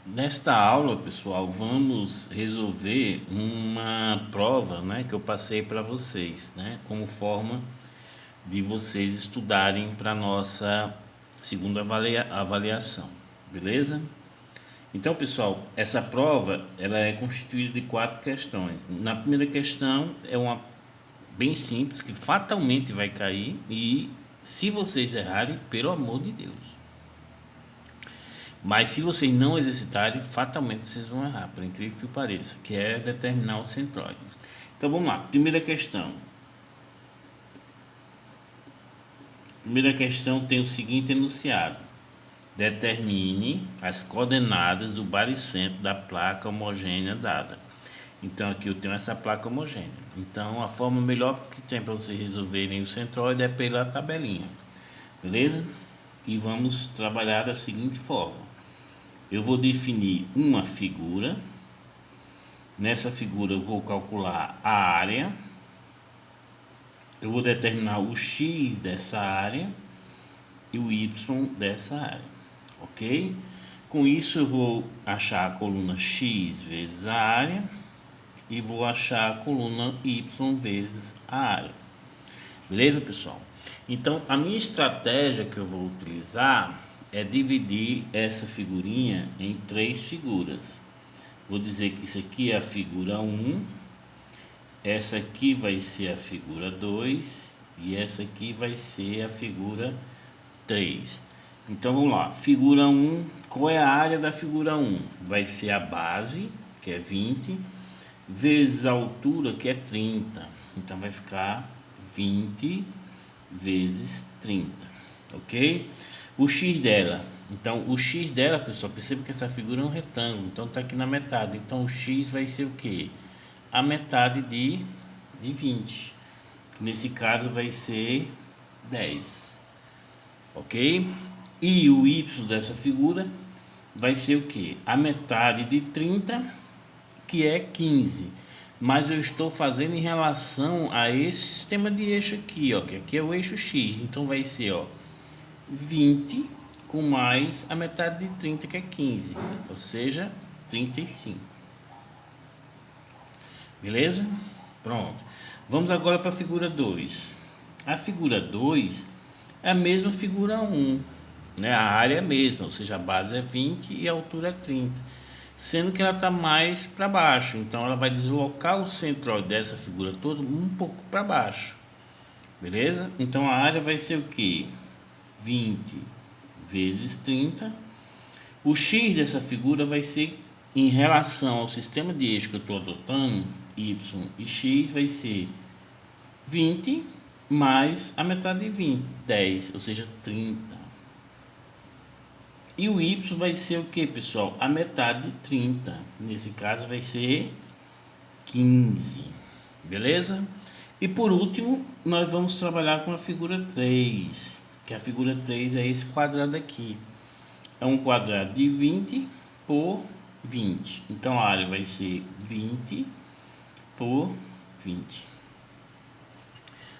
Nesta aula, pessoal, vamos resolver uma prova, né, que eu passei para vocês, né, como forma de vocês estudarem para nossa segunda avaliação, beleza? Então, pessoal, essa prova ela é constituída de 4 questões. Na primeira questão é uma bem simples que fatalmente vai cair e se vocês errarem, pelo amor de Deus. Mas se vocês não exercitarem, fatalmente vocês vão errar, por incrível que pareça, que é determinar o centroide. Então vamos lá, primeira questão. Primeira questão tem o seguinte enunciado: determine as coordenadas do baricentro da placa homogênea dada. Então aqui eu tenho essa placa homogênea. Então a forma melhor que tem para vocês resolverem o centroide é pela tabelinha, beleza? E vamos trabalhar da seguinte forma: eu vou definir uma figura. Nessa figura eu vou calcular a área. Eu vou determinar o x dessa área e o y dessa área, ok? Com isso eu vou achar a coluna x vezes a área e vou achar a coluna y vezes a área. Beleza, pessoal? Então a minha estratégia que eu vou utilizar é dividir essa figurinha em 3 figuras. Vou dizer que isso aqui é a figura 1, essa aqui vai ser a figura 2 e essa aqui vai ser a figura 3. Então vamos lá, figura 1, qual é a área da figura 1? Vai ser a base, que é 20, vezes a altura, que é 30. Então vai ficar 20 vezes 30, ok? O x dela, então o x dela, pessoal, perceba que essa figura é um retângulo, então está aqui na metade, então o x vai ser o que? A metade de 20, que nesse caso vai ser 10, ok? E o y dessa figura vai ser o que? A metade de 30, que é 15, mas eu estou fazendo em relação a esse sistema de eixo aqui, ó, que aqui é o eixo x, então vai ser, ó, 20 com mais a metade de 30, que é 15, ou seja, 35. Beleza? Pronto. Vamos agora para a figura 2. A figura 2 é a mesma figura 1, né? A área é a mesma, ou seja, a base é 20 e a altura é 30, sendo que ela está mais para baixo, então ela vai deslocar o centroide dessa figura toda um pouco para baixo. Beleza? Então a área vai ser o que? 20 vezes 30. O x dessa figura vai ser em relação ao sistema de eixo que eu estou adotando, y e x, vai ser 20 mais a metade de 20, 10, ou seja, 30. E o y vai ser o que, pessoal? A metade de 30. Nesse caso vai ser 15. Beleza? E por último, nós vamos trabalhar com a figura 3, que a figura 3 é esse quadrado aqui. É um quadrado de 20 por 20. Então a área vai ser 20 por 20.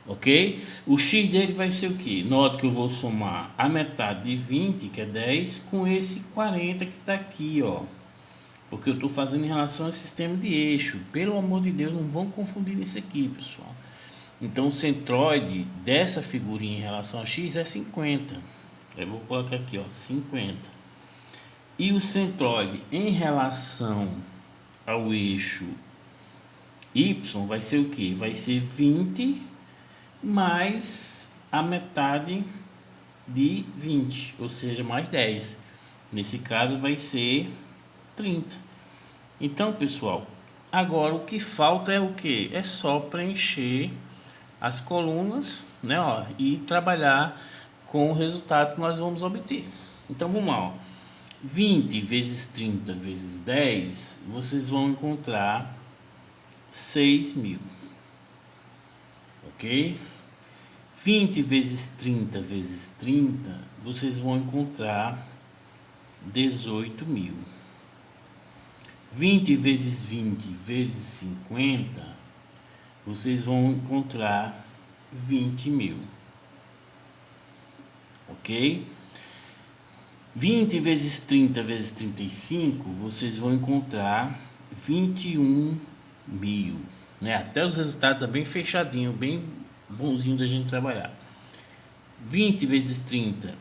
Ok? O x dele vai ser o que? Note que eu vou somar a metade de 20, que é 10, com esse 40 que está aqui, ó. Porque eu estou fazendo em relação ao sistema de eixo. Pelo amor de Deus, não vão confundir isso aqui, pessoal. Então o centroide dessa figurinha em relação a x é 50. Eu vou colocar aqui, ó, 50. E o centroide em relação ao eixo y vai ser o que? Vai ser 20 mais a metade de 20, ou seja, mais 10. Nesse caso vai ser 30. Então, pessoal, agora o que falta é o que? É só preencher as colunas, né, ó, e trabalhar com o resultado que nós vamos obter. Então vamos lá, ó. 20 vezes 30 vezes 10, vocês vão encontrar 6.000, ok? 20 vezes 30 vezes 30, vocês vão encontrar 18.000. 20 vezes 20 vezes 50, vocês vão encontrar 20.000, ok? 20 vezes 30 vezes 35, vocês vão encontrar 21.000, né? Até os resultados tá bem fechadinho, bem bonzinho da gente trabalhar. 20 vezes 30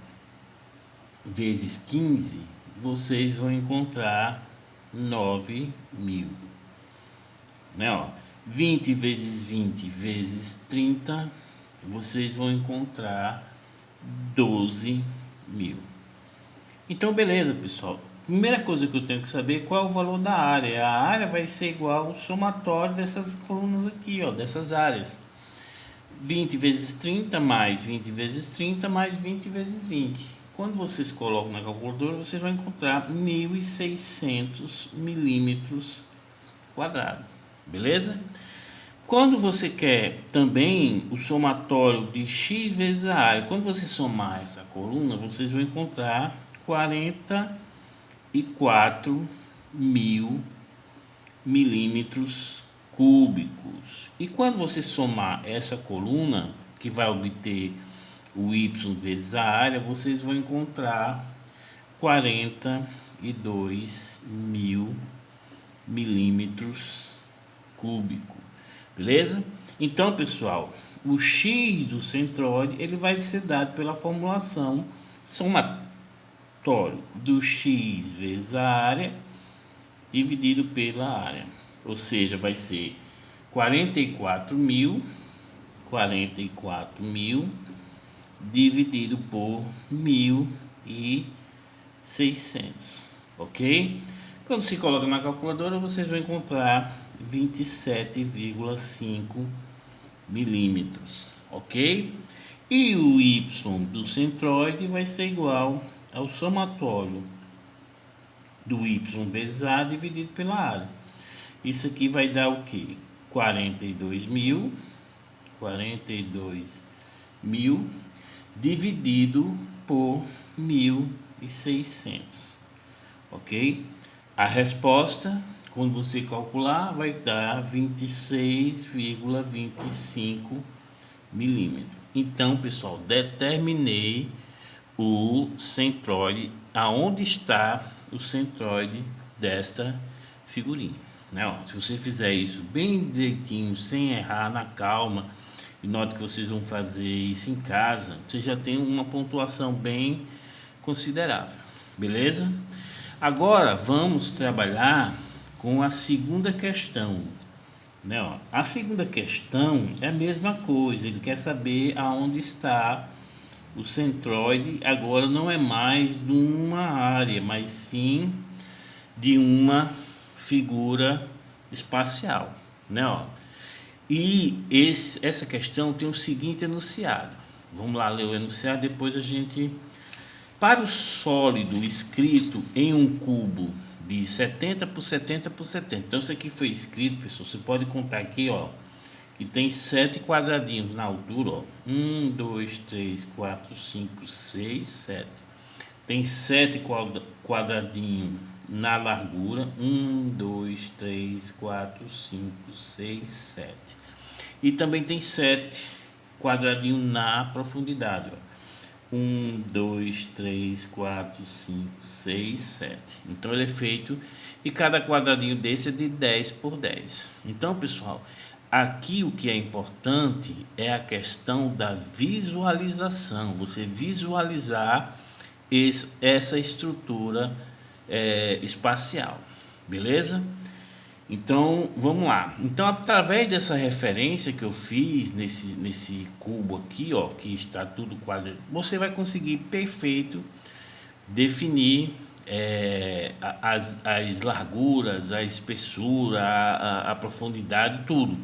vezes 15, vocês vão encontrar 9.000, né? Ó, 20 vezes 20 vezes 30, vocês vão encontrar 12.000. Então, beleza, pessoal. Primeira coisa que eu tenho que saber é qual é o valor da área. A área vai ser igual ao somatório dessas colunas aqui, ó, dessas áreas. 20 vezes 30 mais 20 vezes 30 mais 20 vezes 20. Quando vocês colocam na calculadora, vocês vão encontrar 1.600 milímetros quadrados. Beleza? Quando você quer também o somatório de x vezes a área, quando você somar essa coluna, vocês vão encontrar 44 mil milímetros cúbicos. E quando você somar essa coluna, que vai obter o y vezes a área, vocês vão encontrar 42 mil milímetros cúbicos. Beleza? Então, pessoal, o x do centroide ele vai ser dado pela formulação somatório do x vezes a área dividido pela área. Ou seja, vai ser 44.000 dividido por 1.600, ok? Quando se coloca na calculadora, vocês vão encontrar 27,5 milímetros, ok? E o y do centroide vai ser igual ao somatório do y vezes a dividido pela área. Isso aqui vai dar o que? 42.000 dividido por 1.600, ok? A resposta, quando você calcular, vai dar 26,25 milímetros. Então, pessoal, determinei o centroide, aonde está o centroide desta figurinha, né? Ó, se você fizer isso bem direitinho, sem errar, na calma, e note que vocês vão fazer isso em casa, você já tem uma pontuação bem considerável, beleza? Agora vamos trabalhar com a segunda questão, né? Ó, a segunda questão é a mesma coisa, ele quer saber aonde está o centroide. Agora não é mais de uma área, mas sim de uma figura espacial, né? Ó, e essa questão tem o seguinte enunciado. Vamos lá ler o enunciado, depois a gente... Para o sólido escrito em um cubo de 70 por 70 por 70. Então isso aqui foi escrito, pessoal, você pode contar aqui, ó, que tem 7 quadradinhos na altura, ó. 1, 2, 3, 4, 5, 6, 7. Tem 7 quadradinhos na largura. 1, 2, 3, 4, 5, 6, 7. E também tem 7 quadradinhos na profundidade, ó. 1, 2, 3, 4, 5, 6, 7. Então ele é feito, e cada quadradinho desse é de 10 por 10. Então, pessoal, aqui o que é importante é a questão da visualização. Você visualizar essa estrutura espacial, beleza? Então, vamos lá. Então, através dessa referência que eu fiz nesse cubo aqui, ó, que está tudo quadrado, você vai conseguir perfeito definir as larguras, a espessura, a profundidade, tudo.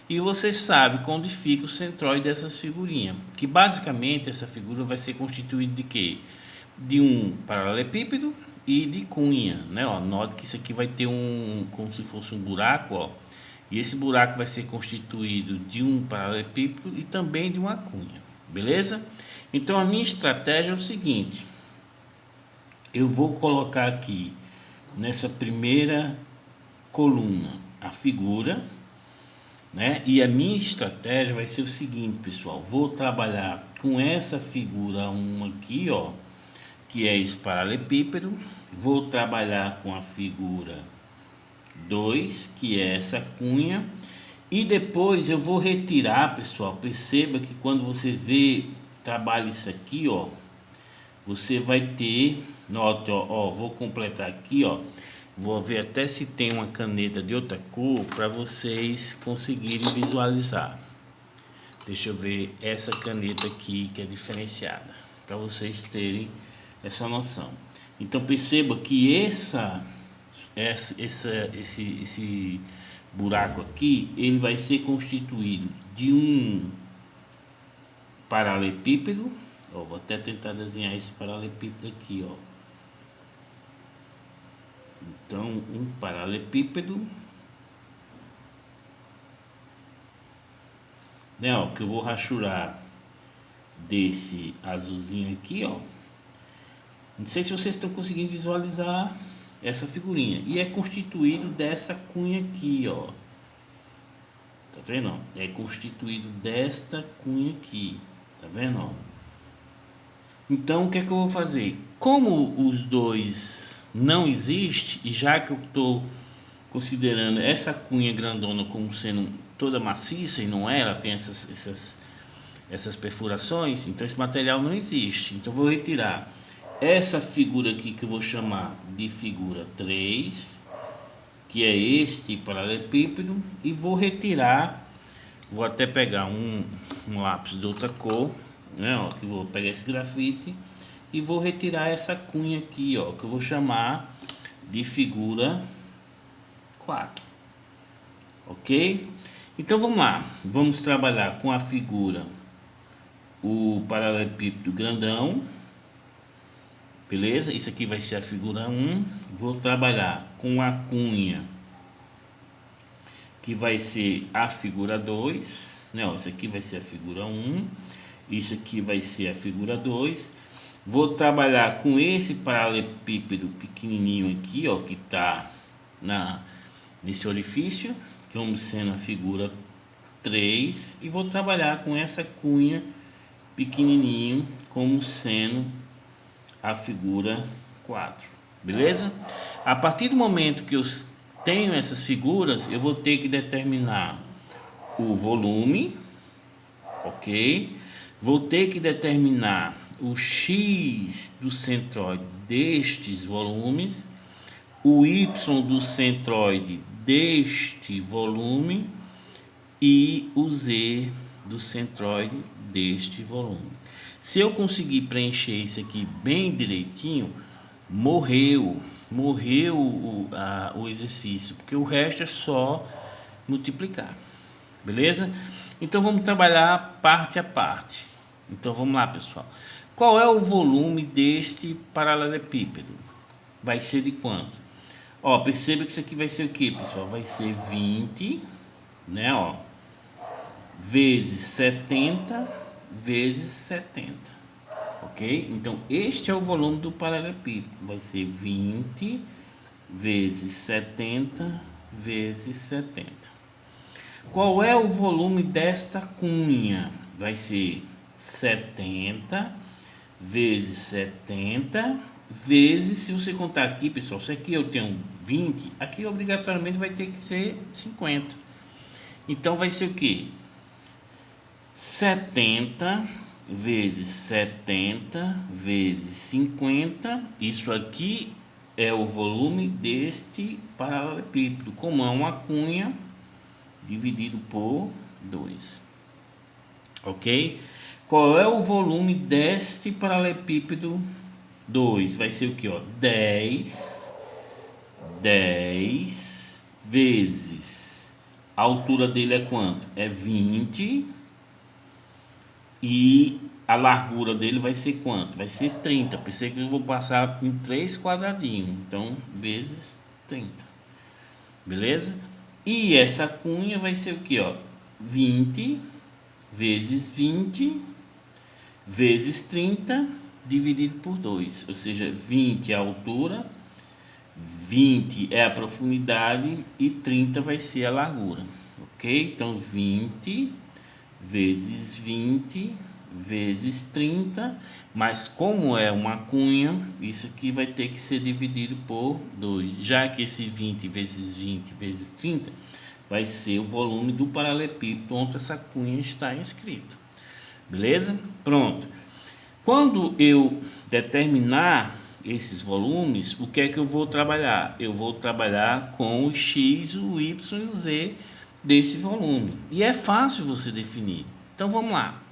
E você sabe onde fica o centroide dessas figurinhas, que basicamente essa figura vai ser constituída de quê? De um paralelepípedo e de cunha, né? Ó, note que isso aqui vai ter como se fosse um buraco, ó, e esse buraco vai ser constituído de um paralelepípedo e também de uma cunha, beleza? Então a minha estratégia é o seguinte: eu vou colocar aqui nessa primeira coluna a figura, né? E a minha estratégia vai ser o seguinte, pessoal: vou trabalhar com essa figura 1 aqui, ó, que é esse paralelepípedo. Vou trabalhar com a figura 2, que é essa cunha. E depois eu vou retirar, pessoal. Perceba que quando você trabalha isso aqui, ó, você vai ter, note, ó, vou completar aqui, ó. Vou ver até se tem uma caneta de outra cor para vocês conseguirem visualizar. Deixa eu ver essa caneta aqui que é diferenciada, para vocês terem essa noção. Então perceba que esse buraco aqui, ele vai ser constituído de um paralelepípedo. Ó, vou até tentar desenhar esse paralelepípedo aqui, ó. Então, um paralelepípedo, né, ó, que eu vou rachurar desse azulzinho aqui, ó. Não sei se vocês estão conseguindo visualizar essa figurinha. E é constituído dessa cunha aqui, ó. Tá vendo? Ó? É constituído desta cunha aqui. Tá vendo? Ó? Então, o que é que eu vou fazer? Como os dois não existem, e já que eu estou considerando essa cunha grandona como sendo toda maciça, e não é, ela tem essas perfurações, então esse material não existe. Então, eu vou retirar essa figura aqui, que eu vou chamar de figura 3, que é este paralelepípedo, e vou retirar, vou até pegar um lápis de outra cor, né, ó, que vou pegar esse grafite e vou retirar essa cunha aqui, ó, que eu vou chamar de figura 4. Ok? Então vamos lá, vamos trabalhar com a figura, o paralelepípedo grandão, beleza? Isso aqui vai ser a figura 1. Vou trabalhar com a cunha, que vai ser a figura 2, né? Ó, isso aqui vai ser a figura 1, isso aqui vai ser a figura 2. Vou trabalhar com esse paralelepípedo pequenininho aqui, ó, que está nesse orifício, que vamos sendo a figura 3, e vou trabalhar com essa cunha pequenininho como sendo a figura 4, beleza? A partir do momento que eu tenho essas figuras, eu vou ter que determinar o volume, ok? Vou ter que determinar o X do centroide destes volumes, o Y do centroide deste volume e o Z do centroide deste volume. Se eu conseguir preencher isso aqui bem direitinho, morreu o exercício, porque o resto é só multiplicar, beleza? Então vamos trabalhar parte a parte. Então vamos lá, pessoal. Qual é o volume deste paralelepípedo? Vai ser de quanto? Ó, perceba que isso aqui vai ser o que, pessoal? Vai ser 20, né, ó, vezes 70 vezes 70, ok? Então este é o volume do paralelepípedo, vai ser 20 vezes 70 vezes 70. Qual é o volume desta cunha? Vai ser 70 vezes 70 vezes, se você contar aqui, pessoal, se aqui eu tenho 20, aqui obrigatoriamente vai ter que ser 50. Então vai ser o que? 70 vezes 70 vezes 50. Isso aqui é o volume deste paralelepípedo, como é uma cunha, dividido por 2. Ok? Qual é o volume deste paralelepípedo 2? Vai ser o que? 10 vezes, a altura dele é quanto? É 20, e a largura dele vai ser quanto? Vai ser 30. Pensei que eu vou passar em 3 quadradinhos, então vezes 30, beleza? E essa cunha vai ser o que? 20 vezes 20 vezes 30 dividido por 2, ou seja, 20 é a altura, 20 é a profundidade e 30 vai ser a largura, ok? Então 20 vezes 20 vezes 30, mas como é uma cunha, isso aqui vai ter que ser dividido por 2, já que esse 20 vezes 30 vai ser o volume do paralelepípedo onde essa cunha está inscrito. Beleza? Pronto. Quando eu determinar esses volumes, o que é que eu vou trabalhar? Eu vou trabalhar com o x, o y e o z desse volume. E é fácil você definir. Então vamos lá.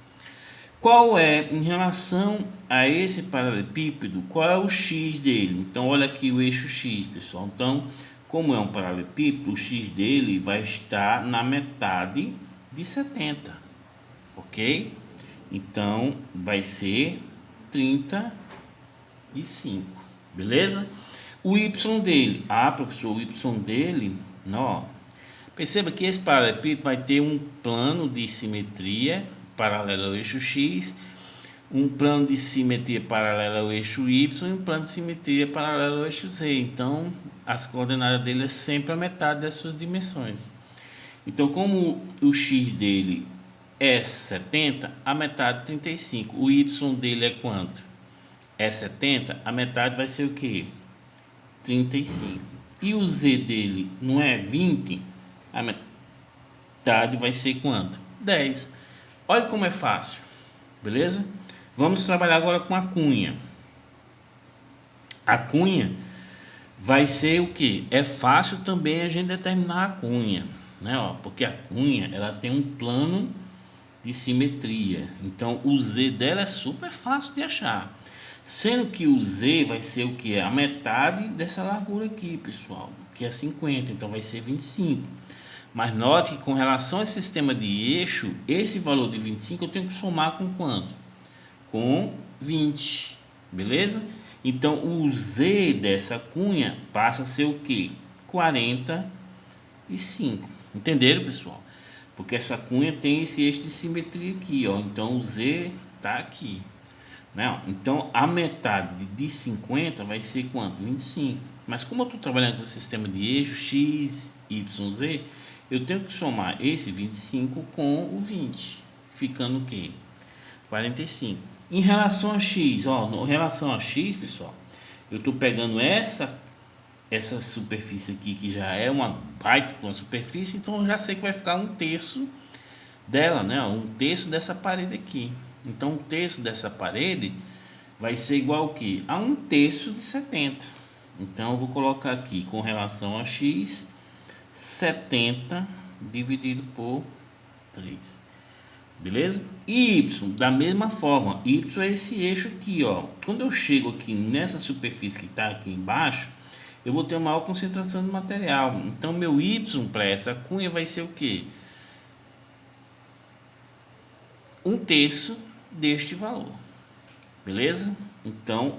Qual é, em relação a esse paralelepípedo, qual é o x dele? Então olha aqui o eixo x, pessoal. Então, como é um paralelepípedo, o x dele vai estar na metade de 70, ok? Então vai ser 35, beleza? O y dele, professor, o y dele, ó, perceba que esse paralelepípedo vai ter um plano de simetria paralelo ao eixo x, um plano de simetria paralelo ao eixo y e um plano de simetria paralelo ao eixo z. Então, as coordenadas dele é sempre a metade das suas dimensões. Então, como o x dele é 70, a metade 35. O y dele é quanto? É 70, a metade vai ser o quê? 35. E o z dele não é 20, a metade vai ser quanto? 10. Olha como é fácil, beleza? Vamos trabalhar agora com a cunha. A cunha vai ser o que? É fácil também a gente determinar a cunha, né? Porque a cunha ela tem um plano de simetria. Então o z dela é super fácil de achar. Sendo que o z vai ser o que? A metade dessa largura aqui, pessoal, que é 50, então vai ser 25. Mas note que com relação ao sistema de eixo, esse valor de 25 eu tenho que somar com quanto? Com 20, beleza? Então o z dessa cunha passa a ser o que? 45. Entenderam, pessoal? Porque essa cunha tem esse eixo de simetria aqui, ó. Então o z tá aqui, né? Então a metade de 50 vai ser quanto? 25. Mas como eu estou trabalhando com o sistema de eixo x, y, z, eu tenho que somar esse 25 com o 20, ficando o quê? 45. Em relação a x, ó, em relação a x, pessoal, eu estou pegando essa superfície aqui, que já é uma baita com a superfície, então eu já sei que vai ficar um terço dela, né? Um terço dessa parede aqui. Então, um terço dessa parede vai ser igual ao que? A um terço de 70. Então, eu vou colocar aqui, com relação a x, 70 dividido por 3. Beleza? E y, da mesma forma, y é esse eixo aqui, ó. Quando eu chego aqui nessa superfície que está aqui embaixo, eu vou ter uma maior concentração de material. Então, meu y para essa cunha vai ser o quê? Um terço deste valor. Beleza? Então,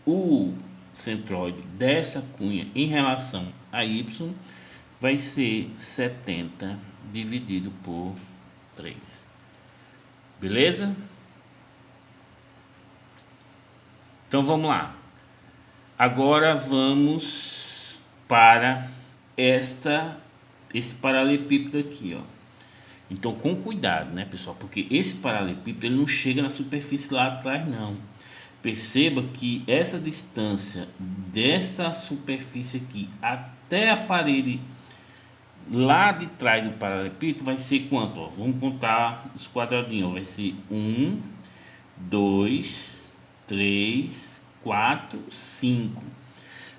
o centroide dessa cunha em relação a y vai ser 70 dividido por 3. Beleza? Então vamos lá. Agora vamos para esse paralelepípedo aqui, ó. Então com cuidado, né, pessoal? Porque esse paralelepípedo ele não chega na superfície lá atrás, não. Perceba que essa distância dessa superfície aqui até a parede lá de trás do paralelepípedo vai ser quanto? Ó? Vamos contar os quadradinhos. Vai ser 1, 2, 3, 4, 5.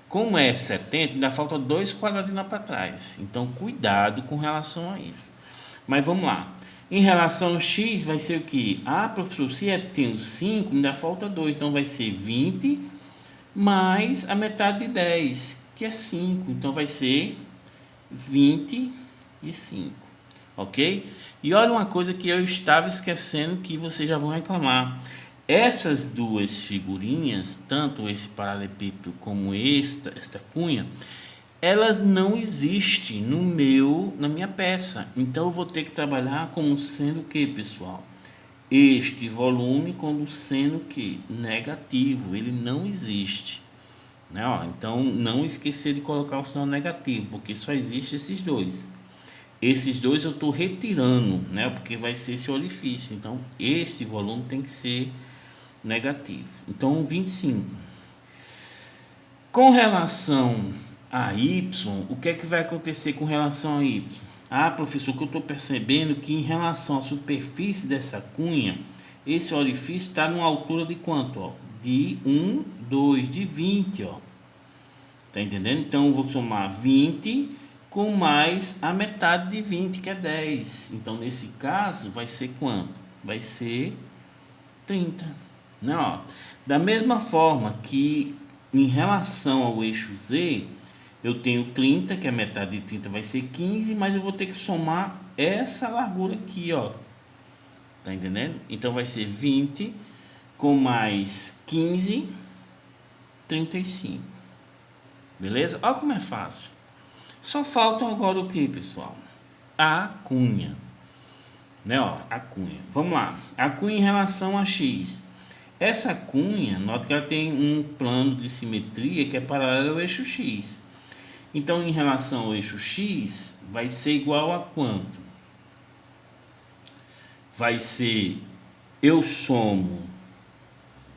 Como é 70, ainda falta 2 quadradinhos para trás. Então, cuidado com relação a isso. Mas vamos lá. Em relação ao x, vai ser o que? Professor, se tem 5, ainda falta 2. Então, vai ser 20 mais a metade de 10, que é 5. Então, vai ser 25, ok? E olha uma coisa que eu estava esquecendo, que vocês já vão reclamar. Essas duas figurinhas, tanto esse paralelepípedo como esta cunha, elas não existem na minha peça. Então eu vou ter que trabalhar como sendo o que, pessoal? Este volume como sendo o que? Negativo, ele não existe. Né? Então não esquecer de colocar o sinal negativo, porque só existe esses dois. esses dois eu estou retirando, né? Porque vai ser esse orifício. Então, esse volume tem que ser negativo. Então, 25. Com relação a y, o que é que vai acontecer com relação a y? Ah, professor, que eu estou percebendo que em relação à superfície dessa cunha, esse orifício está numa altura de quanto? Ó? De 1, 2, de 20, ó. Tá entendendo? Então, eu vou somar 20 com mais a metade de 20, que é 10. Então, nesse caso, vai ser quanto? Vai ser 30. Né? Ó, da mesma forma que em relação ao eixo Z, eu tenho 30, que a metade de 30 vai ser 15, mas eu vou ter que somar essa largura aqui, ó. Tá entendendo? Então vai ser 20 com mais 15, 35. Beleza? Olha como é fácil. Só faltam agora o que, pessoal? A cunha. Né, ó, a cunha. Vamos lá. A cunha em relação a x. Essa cunha, nota que ela tem um plano de simetria que é paralelo ao eixo x. Então, em relação ao eixo x, vai ser igual a quanto? Vai ser, eu somo,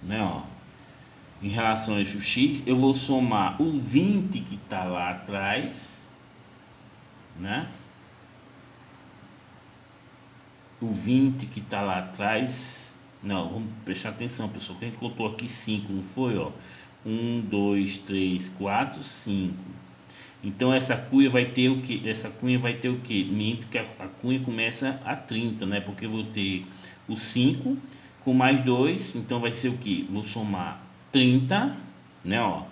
né, ó, em relação ao eixo x, eu vou somar o 20 que está lá atrás, né? O 20 que está lá atrás, não, vamos prestar atenção, pessoal, que a gente contou aqui 5, não foi, ó? 1, 2, 3, 4, 5. Então essa cunha vai ter o que? Essa cunha vai ter o que? Minto que a cunha começa a 30, né? Porque eu vou ter o 5 com mais 2, então vai ser o que? Vou somar 30, né, ó?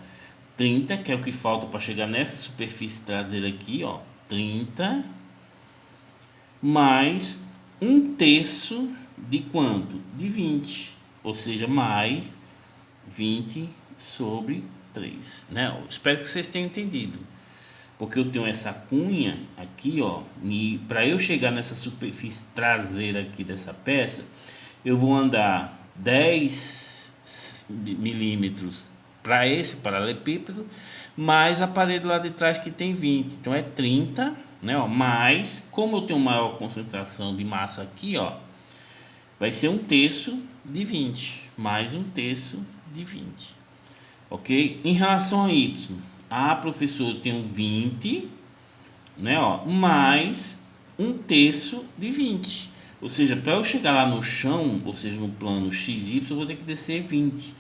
30, que é o que falta para chegar nessa superfície traseira aqui, ó. 30 mais 1/3 de quanto? De 20, ou seja, mais 20 sobre 3, né? Eu espero que vocês tenham entendido. Porque eu tenho essa cunha aqui, ó, e para eu chegar nessa superfície traseira aqui dessa peça, eu vou andar 10 milímetros para esse paralelepípedo, mais a parede lá de trás que tem 20, então é 30, né, ó, mas como eu tenho maior concentração de massa aqui, ó, vai ser 1/3 de 20, mais 1/3 de 20, ok? Em relação a y, professor, eu tenho 20, né, ó, mais 1/3 de 20. Ou seja, para eu chegar lá no chão, ou seja, no plano XY, eu vou ter que descer 20,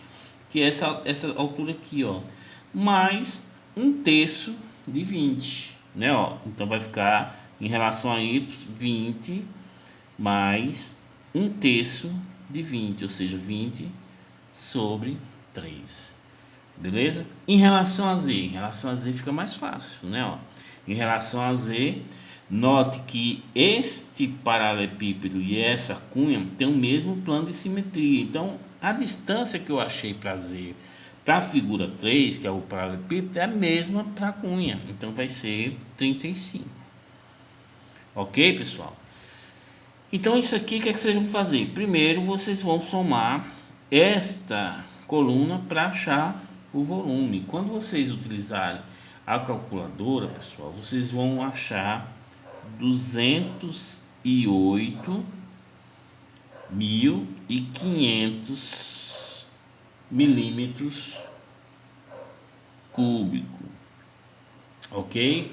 que é essa altura aqui, ó, mais 1/3 de 20, né, ó. Então vai ficar em relação a Y 20 mais 1/3 de 20, ou seja, 20 sobre 3. Beleza? Em relação a Z fica mais fácil, né? Ó, em relação a Z, note que este paralelepípedo e essa cunha tem o mesmo plano de simetria. Então, a distância que eu achei para Z, para a figura 3, que é o paralelepípedo, é a mesma para a cunha. Então, vai ser 35. Ok, pessoal? Então, isso aqui, o que é que vocês vão fazer? Primeiro, vocês vão somar esta coluna para achar o volume. Quando vocês utilizarem a calculadora, pessoal, vocês vão achar 208.500 milímetros cúbicos, ok?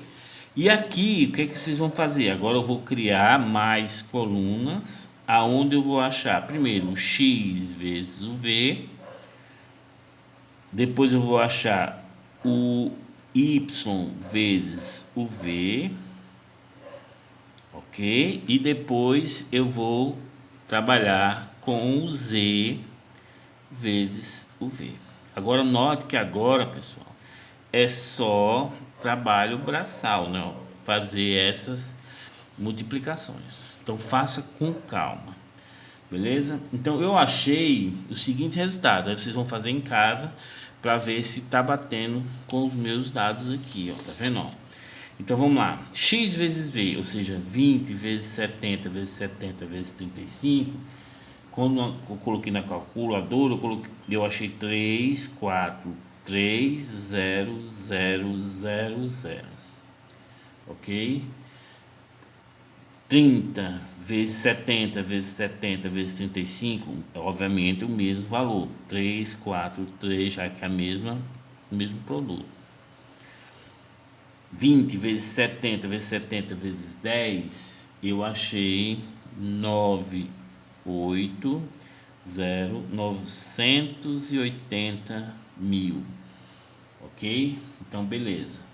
E aqui, o que é que vocês vão fazer? Agora eu vou criar mais colunas, aonde eu vou achar primeiro o x vezes o v. Depois eu vou achar o y vezes o v, ok? E depois eu vou trabalhar com o z vezes o v. Agora note que agora, pessoal, é só trabalho braçal, né? Fazer essas multiplicações. Então faça com calma. Beleza? Então eu achei o seguinte resultado. Aí vocês vão fazer em casa para ver se tá batendo com os meus dados aqui, ó. Tá vendo, ó? Então vamos lá. X vezes V, ou seja, 20 vezes 70 vezes 70 vezes 35. Quando eu coloquei na calculadora, eu achei 3430000. Ok? 30 vezes 70 vezes 70 vezes 35, é obviamente o mesmo valor. 3, 4, 3, já que é o mesmo produto. 20 vezes 70 vezes 70 vezes 10, eu achei 980 mil. Ok? Então, beleza.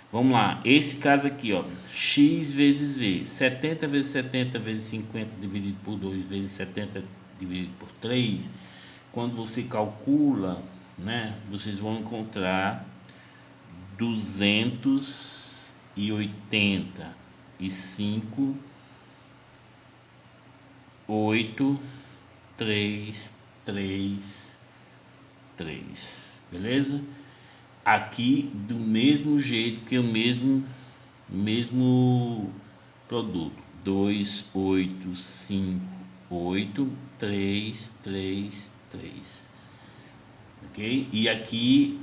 Vamos lá, esse caso aqui, ó, x vezes v, 70 vezes 70 vezes 50 dividido por 2 vezes 70 dividido por 3, quando você calcula, né, vocês vão encontrar 285, 8, 3, 3, 3, beleza? Aqui do mesmo jeito que o mesmo produto, 2, 8, 5, 8, 3, 3, 3, ok? E aqui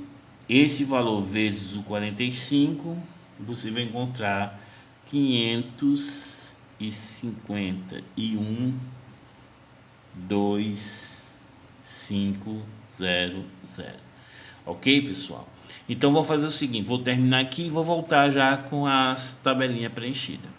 esse valor vezes o 45, você vai encontrar 551, 2, 5, 0, 0. Ok, pessoal? Então vou fazer o seguinte, vou terminar aqui e vou voltar já com as tabelinhas preenchidas.